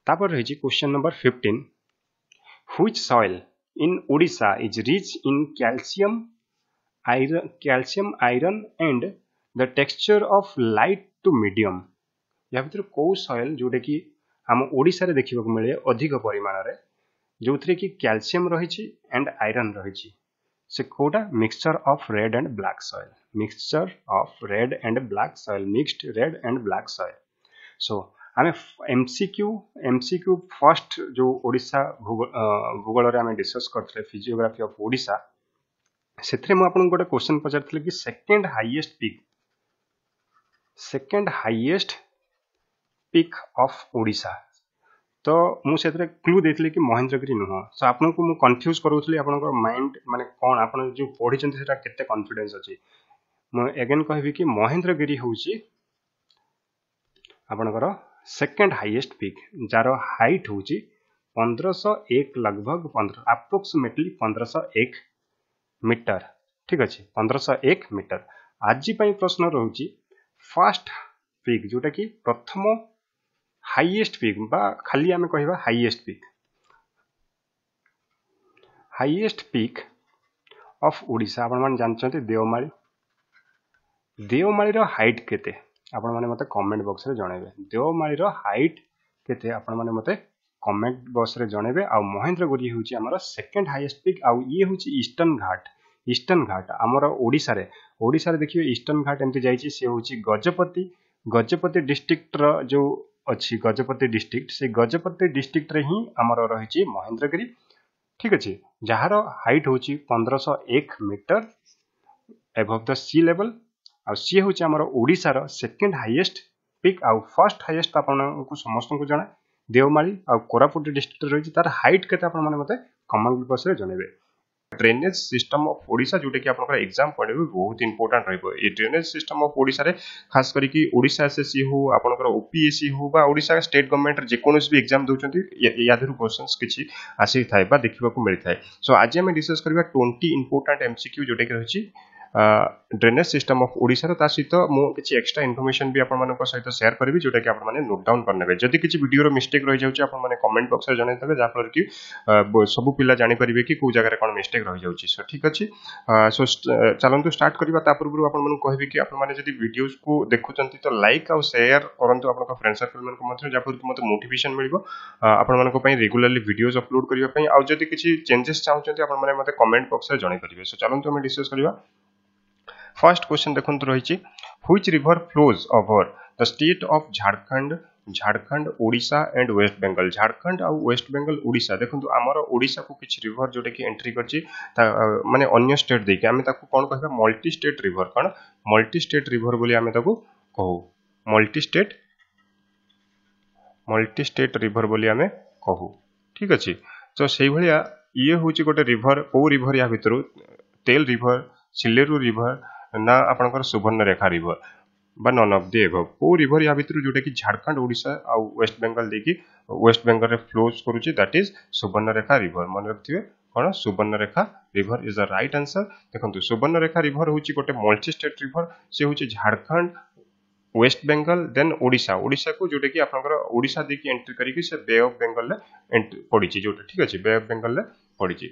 तापर रही question number 15 which soil in Odisha is rich in calcium iron and the texture of light to medium या भीतर को सॉइल जोटा कि हम ओडिसा रे देखिबा को मिले अधिक परिमाण रे जोथरे कि कैल्शियम रही एंड आयरन रही से कोटा mixture of red and black soil mixed red and black soil so आमे एमसीक्यू फर्स्ट जो ओडिसा भूगोल रे आमे डिस्कस करथले फिजियोग्राफी ऑफ ओडिसा सेथरे मु आपन गोटे क्वेश्चन पचारथले कि second highest peak of Odisha तो मु सेथरे क्लू देथले कि महेंद्रगिरी नुह सो आपन को मु कंफ्यूज करूथली आपन को माइंड माने कोन आपन जो पढि चंती सेटा केते कॉन्फिडेंस अछि मु अगेन कहबी कि महेंद्रगिरी होउची आपनकर second highest peak jar height होउची 1501 लगभग 15 अप्रोक्सीमेटली 1501 मीटर ठीक अछि 1501 मीटर आज पई प्रश्न रहउची फर्स्ट पीक जोटा कि प्रथम हाईएस्ट पीक बा खाली आमे कहबा highest peak highest peak of Odisha आपण माने जानचंती देवमाली देवमाली रो हाइट केते आपण माने मते कमेंट बॉक्स रे जणेबे देवमाली रो हाइट केते आपण माने मते कमेंट बॉक्स रे जणेबे आ महेंद्रगिरी होची हमर सेकंड हाईएस्ट पीक आ ये होची ईस्टर्न घाट हमर ओडिसा रे देखियो ईस्टर्न घाट एमती जाईची से होची गजपति डिस्ट्रिक्ट रो जो अच्छी गजपति डिस्ट्रिक्ट से गजपति डिस्ट्रिक्ट रे ही हमर रहिची महेंद्रगिरी ठीक अच्छे जार हाइट हूँ 1501 meter above the sea level आ सी हूँ आम ओडिशार सेकेंड हाईएस्ट पिक आउ फर्स्ट हाईएस्ट आपको समस्त को जना देवमाली आ कोरापुट डिस्ट्रिक्ट रही तार हाइट केते आपण माने मते कमेंट बॉक्स रे जणेबे ड्रेनेज सिस्टम ऑफ ओडिशा जोटे कि आपनकर एग्जाम पड़े बहुत इंपोर्टेंट रहबो ए ड्रेनेज सिस्टम ऑफ ओडिशा रे खास करी कि ओडिशा एसएससी हो आपनकर ओपीएससी हो बा ओडिशा स्टेट गवर्नमेंट जे कोनोस भी एग्जाम दोचंती यादरु क्वेश्चंस किछि आसी थाय बा देखिबा को मिलि थाय सो आज हम डिस्कस करबा 20 इंपोर्टेंट एमसीक्यू जोटे कि रहिछि ड्रेनेज सिस्टम ऑफ ओडिशा ता सहित मो किछि एक्स्ट्रा इन्फॉर्मेशन भी आपण मानको सहित शेयर करबी जोटा कि आपण माने नोट डाउन करनेबे जदि किछि वीडियो रो मिस्टेक रहि जाउछि आपण माने कमेंट बॉक्स रे जणाइ देबे जा फर कि सब पिला जानि परिबे कि को जगह रे कोन मिस्टेक रहि जाउछि सो ठीक अछि सो चलंतु स्टार्ट करबा ता पूर्व आपण माने कहबे कि आपण माने जदि वीडियोस को देखुचंती तो लाइक आ शेयर करंतु आपन फ्रेंड सर्कल मन को मध्य जा फर कि मते मोटिवेशन मिलिबो आपण मानको पई रेगुलरली वीडियोस अपलोड करिवा पई आ जदि किछि चेंजेस चाहउचंती आपण माने मते कमेंट बॉक्स रे जणाइ परिबे सो चलंतु हम डिस्कस करबा फर्स्ट क्वेश्चन देखंत रहिछि which river flows over the state of Jharkhand Odisha and West Bengal Jharkhand आ वेस्ट बेंगल ओडिशा देखंतु हमर ओडिशा को किछ रिवर जोटे कि एंट्री करछि माने अन्य स्टेट दे के हमें ताको कोन कहबा मल्टी स्टेट रिवर बोली हमें ताको कहू मल्टी स्टेट रिवर बोली हमें कहू ठीक अछि तो सेही भलिया ये होछि गोटे रिवर ओ रिवर या भितरु तेल रिवर सिलेरु रिवर ना आपनकर सुवर्णरेखा रिवर बा नन ऑफ द एबव को रिवर या भितर जोटा कि झारखंड ओडिशा आ वेस्ट बेंगल देखि वेस्ट बेंगल रे फ्लोज करूची दैट इज सुवर्णरेखा रिवर मन रखथिबे कोन Subarnarekha river is the right answer देखंतु सुवर्णरेखा रिवर होची गोटे मल्टी स्टेट रिवर से होची झारखंड वेस्ट बेंगल देन ओडिशा को जोटा कि आपनकर ओडिशा देखि एंट्री करिकि से बे ऑफ बेंगल ले एंट्री पड़िची जोटा ठीक अछि बे ऑफ बेंगल ले पड़िची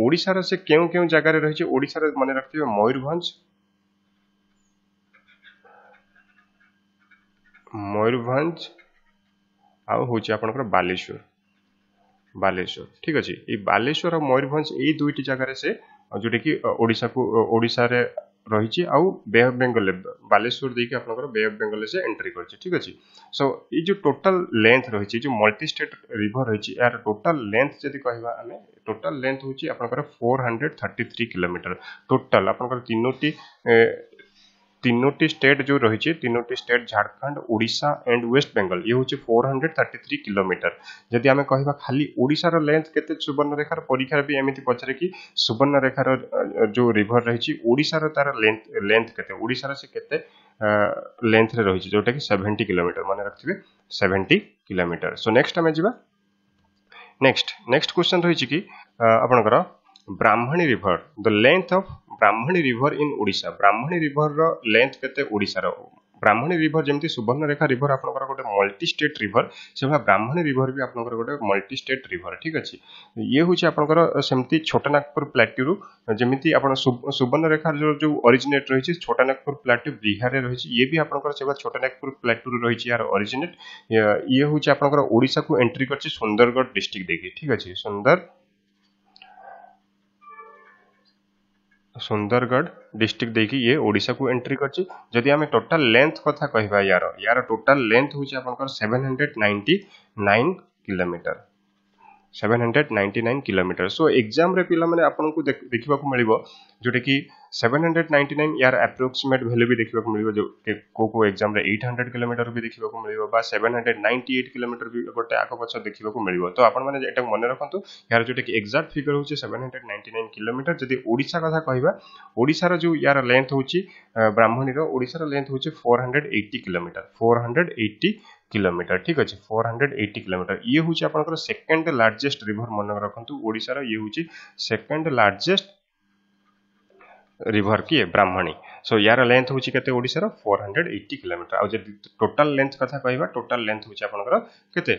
ओडिशा रे से केउ जगह रे रहिछि ओडिशा रे माने रखथिबे मयूरभंज आ होची आपनकर बालेश्वर ठीक अछि ई बालेश्वर और मयूरभंज ए दुईटी जगह रे से जोटे कि ओडिशा रे रहिछि आ बे ऑफ बेंगल बालेश्वर देके आपनकर बे ऑफ बेंगल से एंट्री करछि ठीक अछि सो ई जो टोटल लेंथ रहिछि जो मल्टी स्टेट रिवर रहिछि यार टोटल लेंथ जदि कहबा हमें टोटल लेंथ होछि आपनकर 433 किलोमीटर टोटल आपनकर तीनोटी स्टेट जो रही तीनोटी स्टेट झारखंड ओडिशा एंड वेस्ट बेंगल ये होची 433 किलोमीटर जदि आमे कहबा खाली ओडिशा रो लेंथ केते सुवर्णरेखार परीक्षा भी एमिति पछरे कि सुवर्णरेखार जो रिवर रही ओडिशा रो तार लेंथ केते ओडिशा रो से केते लेंथ रे रही जोटा कि 70 किलोमीटर माने रखथिबे 70 किलोमीटर सो नेक्स्ट आमे जिबा नेक्स्ट क्वेश्चन रही कि आपनकर Brahmani river the length of Brahmani river in Odisha Brahmani river रो लेंथ केते ओडिशा रो ब्राह्मणी रिवर जेमती सुवर्णरेखा रिवर आपनकर गोटे मल्टी स्टेट रिवर सेभा ब्राह्मणी रिवर भी आपनकर गोटे मल्टी स्टेट रिवर ठीक अछि ये होछि आपनकर सेमती छोटानागपुर प्लेट्यू जेमिति आपन सुवर्णरेखा जो ओरिजिनेट रहिछि छोटानागपुर प्लेट्यू बिहार रे रहिछि ये भी आपनकर सेभा छोटानागपुर प्लेट्यू रहिछि यार ओरिजिनेट ये होछि आपनकर ओडिशा को एंट्री करछि सुंदरगढ़ डिस्ट्रिक्ट देखि ठीक अछि सुंदरगढ़ डिस्ट्रिक्ट देखि ये ओडिशा को एंट्री करछि जदि हमें टोटल लेंथ कथा कहबा यार टोटल लेंथ होछि आपनकर 799 किलोमीटर 799 किलोमीटर सो एग्जाम रे पिला माने आपन को देखिबा को मिलिबो जोटे कि 799 यार एप्रोक्सीमेट वैल्यू भी देखिबा को मिलिबो जो को एग्जाम रे 800 किलोमीटर भी देखिबा को मिलिबो बा 798 किलोमीटर भी गोटे आको पछ देखिबा को मिलिबो तो आपन माने एटा मन रखंतु यार जोटे कि एग्जैक्ट फिगर होछि 799 किलोमीटर जदि ओडिशा कथा कहबा ओडिसा रो जो यार लेंथ होछि ब्राह्मणी रो ओडिसा रो लेंथ होछि 480 किलोमीटर ठीक अछि 480 किलोमीटर ये होछि आपनकर सेकंड लार्जेस्ट रिवर मन रखंतु ओडिसा रो ये होछि सेकंड लार्जेस्ट रिवर की ब्राह्मणी सो यार लेंथ होछि केते ओडिसा रो 480 किलोमीटर आ जे टोटल लेंथ कथा कहबा टोटल लेंथ होछि आपनकर केते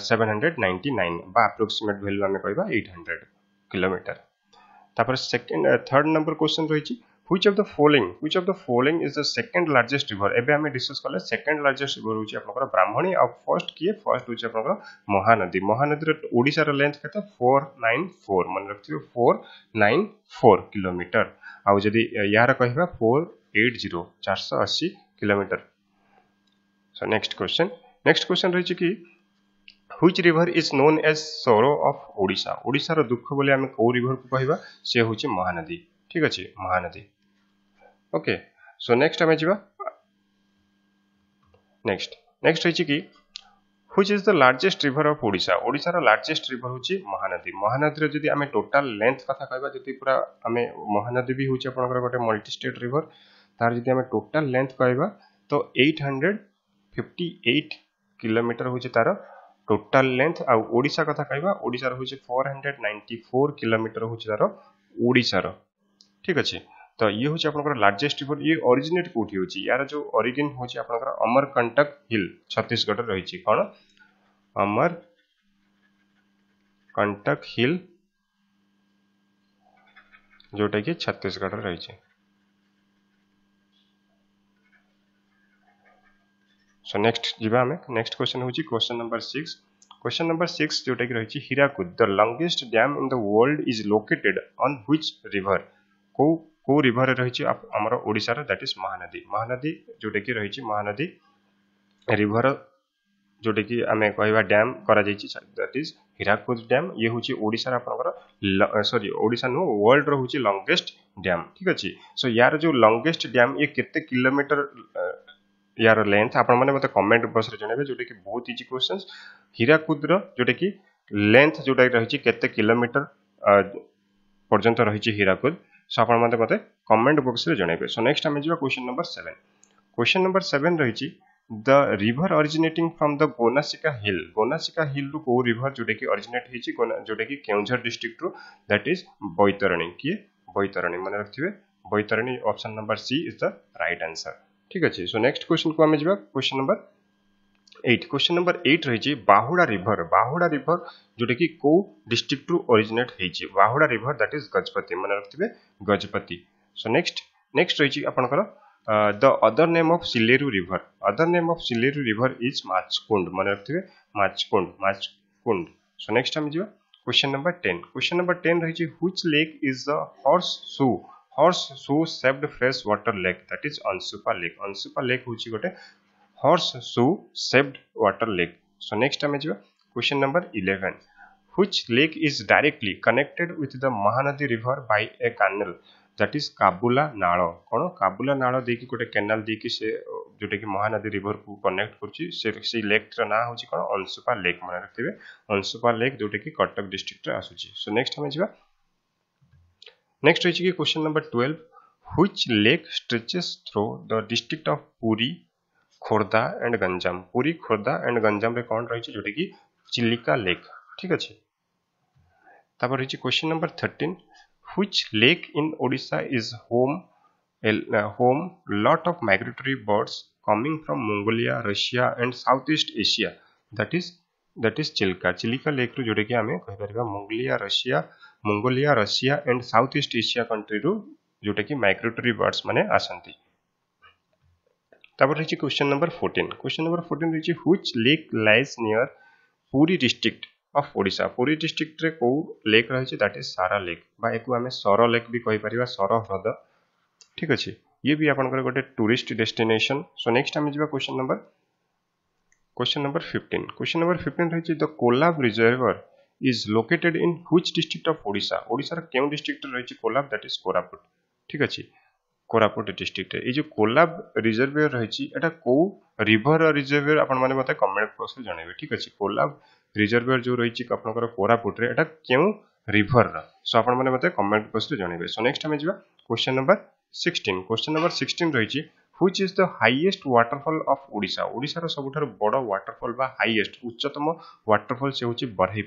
799 बा एप्रोक्सीमेट वैल्यू हमें कहबा 800 किलोमीटर। तापर सेकंड थर्ड नंबर क्वेश्चन रही which of the following is the second largest river। एबे हमें डिस्कस करले सेकंड लार्जेस्ट रिवर होची आपनकर ब्राह्मणी आ फर्स्ट किए फर्स्ट होची आपनकर महानदी। महानदी रे ओडिसा रे लेंथ केते 494 मन रखथियो 494 किलोमीटर। आ जदी यार कहबा 480 480 किलोमीटर। सो नेक्स्ट क्वेश्चन रही कि which river is known as sorrow of Odisha. Odisha रो दुख बोले हमें को रिवर को कहबा से होची महानदी। ठीक अछि महानदी। ओके सो नेक्स्ट हमें जीवा नेक्स्ट रही कि which is the largest river of Odisha. Odisha रो लार्जेस्ट रिवर होची महानदी। महानदी रे जदी हमें टोटल लेंथ कथा कहबा जदी पूरा हमें महानदी भी होची आपनकर गोटे मल्टी स्टेट रिवर तार जदी हमें टोटल लेंथ कहबा तो 858 किलोमीटर होची तार टोटल लेंथ। आ ओडिसा कथा कहबा ओडिसा रो होची 494 किलोमीटर होची तार ओडिसा रो। ठीक अछि तो ये होची आपनकर लार्जेस्ट रिवर। ये ओरिजिनेट कोठी होची यार जो ओरिजिन होची आपनकर अमरकंटक हिल छत्तीसगढ़ रे रहिची कोन अमरकंटक हिल जोटा कि छत्तीसगढ़ रे रहिची। सो नेक्स्ट जीवा हमें नेक्स्ट क्वेश्चन होची क्वेश्चन नंबर 6 जोटा कि रहिची Hirakud. The longest dam in the world is located on which river. को रिवर रही आमर ओडिसा दैट इज महानदी जोटा कि रही महानदी रिवर जोटा कि आम कहवा डैम करा दैट इज हीराकुद डैम। ये हूँ ओडिसा सॉरी ओडिसा नु वर्ल्ड रो हूँ लॉन्गेस्ट डैम। ठीक अच्छे सो यार जो लॉन्गेस्ट डैम ये केते किलोमीटर यार लेंथ आपण माने मते कमेंट बॉक्स रे जणेबे जोटा कि बहुत इजी क्वेश्चंस। हीराकुद रो जोटा कि लेंथ जोटा रही केते किलोमीटर पर्यंत रही हीराकुद सो आपण माने मते कमेंट बॉक्स रे जणेबे। सो नेक्स्ट हम जिवा क्वेश्चन नंबर 7 रही the river originating from the Gonasika hill रु को रिवर जोटा कि ओरिजिनेट हेची जोटा कि केउंझर डिस्ट्रिक्ट रु दैट इज बैतरणी। किए बैतरणी मन रखथिबे Baitarani. Option number C is the right answer. ठीक अछि सो नेक्स्ट क्वेश्चन को हम जिवा क्वेश्चन नंबर 8 रही बाहुड़ा रिवर जोटा कि को डिस्ट्रिक्ट रु ओरिजिनेट हेची Bahuda river that is Gajapati मन रखथिबे गजपति। सो नेक्स्ट रही आपनकर the other name of Sileru river is Machkund मन रखथिबे माचकुंड। सो नेक्स्ट हम जिवा क्वेश्चन नंबर 10 रही which lake is the horse shoe shaped fresh water lake that is Ansupa lake होची गोटे horse shoe shaped water lake. So next हम जिवा question number 11 which lake is directly connected with the Mahanadi river by a canal that is काबुला नाଳ। कोन काबुला नाଳ देकी गोटे canal देकी से जोटे कि Mahanadi river को connect करछि से लेक रा ना होची कोन अंशुपा लेक मन रखथिबे अंशुपा लेक जोटे कि कटक डिस्ट्रिक्ट रे आसुची। सो नेक्स्ट हम जिवा नेक्स्ट रही कि question number 12 which lake stretches through the district of Puri Khordha and Ganjam. Puri Khordha and Ganjam रे कोन रही जोटे कि चिलिका लेक। ठीक अछि तापर रही question number 13 which lake in Odisha is home lot of migratory birds coming from Mongolia, Russia and Southeast Asia that is Chilika lake रु जोटे कि हमें कहि परबा Mongolia Russia and south east Asia country रु जोटे कि माइग्रेटरी बर्ड्स माने आसंती। तापर रही क्वेश्चन नंबर 14 रही which lake lies near Puri district of Odisha. Puri district रे को लेक रही दैट इज सारा लेक बा एको हमें सर लेक भी कहि परिबा सर ह्रद। ठीक अछि ये भी आपनकर गोटे टूरिस्ट डेस्टिनेशन। सो नेक्स्ट हम जिबा क्वेश्चन नंबर 15 रही the Kolab reservoir is located in which district of Odisha. Odisha रे केउ डिस्ट्रिक्ट रही कोलाब दैट इज कोरापुट। ठीक अछि कोरापुट डिस्ट्रिक्ट ए जो कोलाब रिजर्वर रही एटा को रिवर रिजर्वर आपण माने मते कमेंट बॉक्स रे जणेबे। ठीक अछि कोलाब रिजर्वर जो रही आपनकर कोरापुट रे एटा केउ रिवर रा सो आपण माने मते कमेंट बॉक्स रे जणेबे। सो नेक्स्ट हम जिबा क्वेश्चन नंबर 16 रही which is the highest waterfall of Odisha. Odisha रो सबुठार बड़ वाटरफॉल बा हाईएस्ट उच्चतम वाटरफॉल से होची बरहे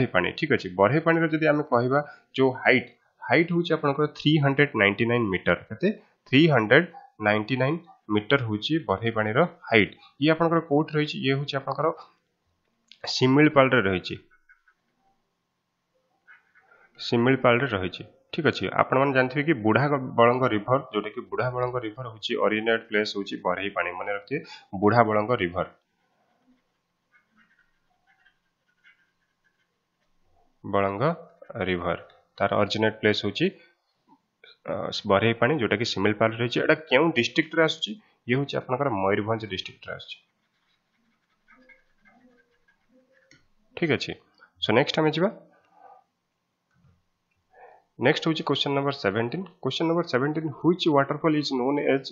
पानी। ठीक अछि बरहे पानी रो जदी हम कहबा जो हाइट होची आपनकर 399 मीटर कते 399 मीटर होची बरहे पानी रो हाइट। ये आपनकर कोट रही ये होची आपनकर सिमिलपाल रे रही शिमिलपाल रे रही ठीक अच्छे आपण मैंने जानते कि बुढ़ा बड़ंग रिभर जोटा कि बुढ़ा बड़ंग रिभर हूँ ओरिजिनेट प्लेस हूँ बरही पानी मन रखिए बुढ़ा बड़ंग रिभर बड़ंग रिभर तार ओरिजिनेट प्लेस हूँ बरही पानी जोटा कि शिमिलपाल रही है क्यों डिस्ट्रिक्ट रे आसुची ये हूँ आपनकर मयूरभंज डिस्ट्रिक्ट रे आसुची ठीक अच्छे सो नेक्स्ट आम जा नेक्स्ट हूँ question number 17 question number 17 which waterfall is known as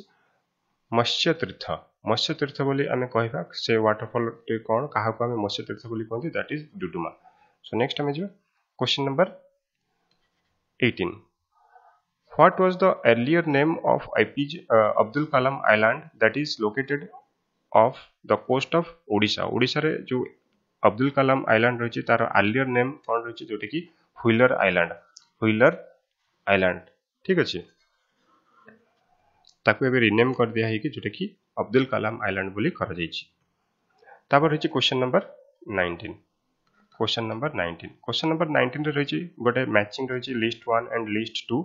Matsya Tirtha बोली आमे कहबा से वाटरफॉल टे कोन काहा को आमे मत्स्य तीर्थ बोली कहंती that is Duduma so next आमे जा question number 18 what was the earlier name of APJ Abdul Kalam island that is located off the coast of Odisha Odisha रे जो अब्दुल कलाम आइलैंड रही तार अर्लियर नेम कौन रही जोटा कि व्हीलर आइलैंड ठीक अच्छे ताकू एबे रिनेम कर दिया है कि जोटा कि अब्दुल कलाम आइलैंड बोली कर जाइछि तापर रही क्वेश्चन नंबर 19 क्वेश्चन नंबर 19 रे रही गोटे मैचिंग रही लिस्ट 1 एंड लिस्ट 2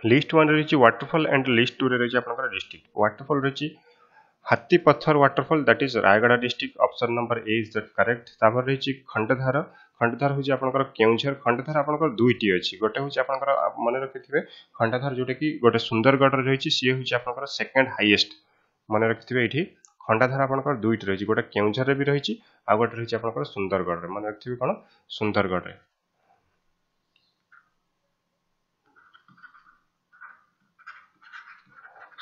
लिस्ट 1 रही वाटरफॉल एंड लिस्ट 2 रे रही आपनकर डिस्ट्रिक्ट वाटरफॉल रही हाथी पत्थर waterfall that is Raigarh district option number A is that correct तापर रही खंडधार खंडधार हूँ आपनकर केउझर खंडधार आपनकर दुईटी अछि गोटे हूँ आपनकर मन रखिथिबे खंडधार जोटा कि गोटे सुंदरगढ़ रे रही सी हूँ आपनकर सेकंड हाईएस्ट मन रखिथिबे एठी खंडाधार आपनकर दुईटी रही गोटे केउझर रे भी रही आ गोटे रही आपनकर सुंदरगढ़ रे मन रखिथिबे कोन सुंदरगढ़ रे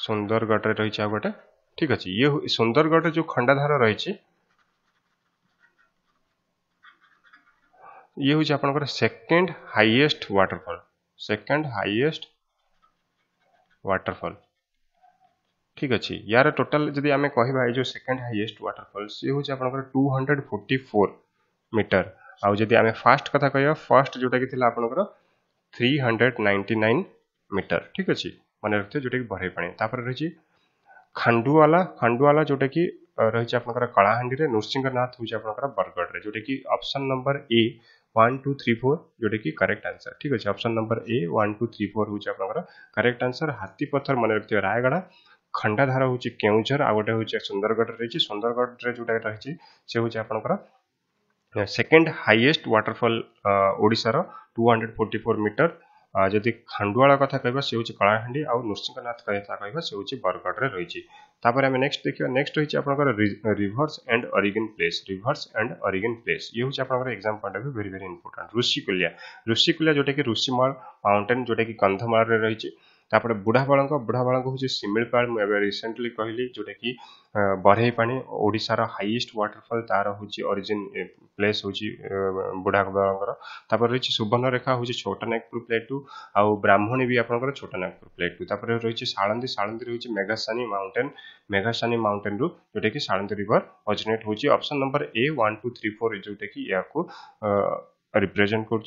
सुंदरगढ़ रे रही आ गोटे ठीक अच्छे ये सुंदरगढ़ जो खंडाधार रही ये हूँ आपनकर सेकंड हाईएस्ट वाटरफॉल ठीक अच्छे यार टोटल जदि आमे कहबा जो सेकंड हाईएस्ट वाटरफॉल सी हूँ आपनकर 244 मीटर आउ जदि आमे फास्ट कथा कहबा फर्स्ट जोटा कि थिला आपनकर 399 मीटर ठीक अच्छे माने रखते जोटा कि बरही पानी तापर रही खंडुआला जोटा कि रही आपनकर कलाहांडी रे नृसिंहनाथ हूँ आपनकर बरगढ़ रे जोटा कि ऑप्शन नंबर ए 1 2 3 4 जोटा कि करेक्ट आंसर ठीक अच्छे ऑप्शन नंबर ए 1 2 3 4 हूँ आपनकर करेक्ट आंसर हाथी पत्थर मन रखते रायगढ़ खंडाधार हूँ केउझर आ गोटे हूँ सुंदरगढ़ रही सुंदरगढ़ रे जोटा रही से हूँ आपनकर सेकंड हाईएस्ट वाटरफॉल ओडिशा रो 244 मीटर जदि खंडुआला कथा कहबा से होची कलाहांडी आ नृसिंहनाथ कथा कहबा से होची बरगढ़ रे रही तापर हम नेक्स्ट देखियो नेक्स्ट होची आपनकर रिवर्स एंड ओरिजिन प्लेस ये होची आपनकर exam point of view very very important Rushikulya जोटा कि ऋषिमाल माउंटेन जोटा कि कंधमाल रे रही तापर बुढ़ा बड़ंग हूँ शिमिलपाल मुझे रिसेंटली कहली जोटा कि बरही पानी ओडिशा रो हाईएस्ट वाटरफॉल तार हूँ ओरिजिन प्लेस हूँ बुढ़ा बड़ंगर तापर रही सुवर्णरेखा हूँ छोटा नागपुर प्लेटू आउ ब्राह्मणी भी आपनकर छोटा नागपुर प्लेटू तापर रही सालंदी रही मेघासानी माउंटेन रू जोटा कि सालंदी रिवर ओरिजिनेट हूँ ऑप्शन नंबर ए 1 2 3 4 जोटा कि या रिप्रेजेंट कर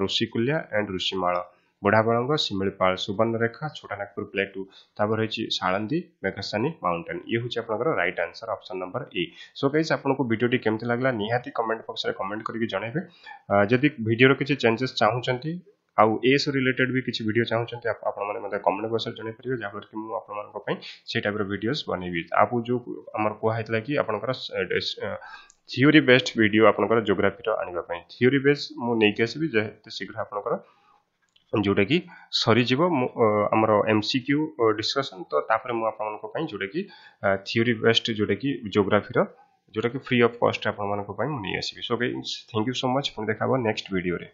ऋषिकुल्या एंड ऋषिमाल बुढ़ा बड़ंग शिमिलपाल सुवर्णरेखा छोटा नागपुर प्लेटू तापर रही सालंदी मेघासानी माउंटेन ये हूँ आपनकर right answer option number A so guys आपनको वीडियोटी केमती लागला निहाती कमेंट बॉक्स रे कमेंट करके जणाइबे जदि वीडियो रो किछि चेंजेस चाहुचंती आउ ए से रिलेटेड भी किछि वीडियो चाहुचंती आपण माने मते कमेंट बॉक्स रे जणाइ परिबे जाफर कि मु आपण मानक पई से टाइप रो वीडियोस बनेबी आपु जो हमर को हाइतला कि आपनकर थियोरी बेस्ड वीडियो आपनकर ज्योग्राफी रो आनिबा पई थियोरी बेस मु नै के आसीबी जे शीघ्र आपनकर जोटा कि सरी जीवो हमर एमसीक्यू डिस्कशन तो तापर मु आपन मानक पई जोटा कि थियोरी बेस्ड जोटा कि ज्योग्राफी रो जोटा कि फ्री ऑफ कॉस्ट आपन मानक पई मु नै आसीबी so guys thank you so much पुन देखाबो नेक्स्ट वीडियो रे।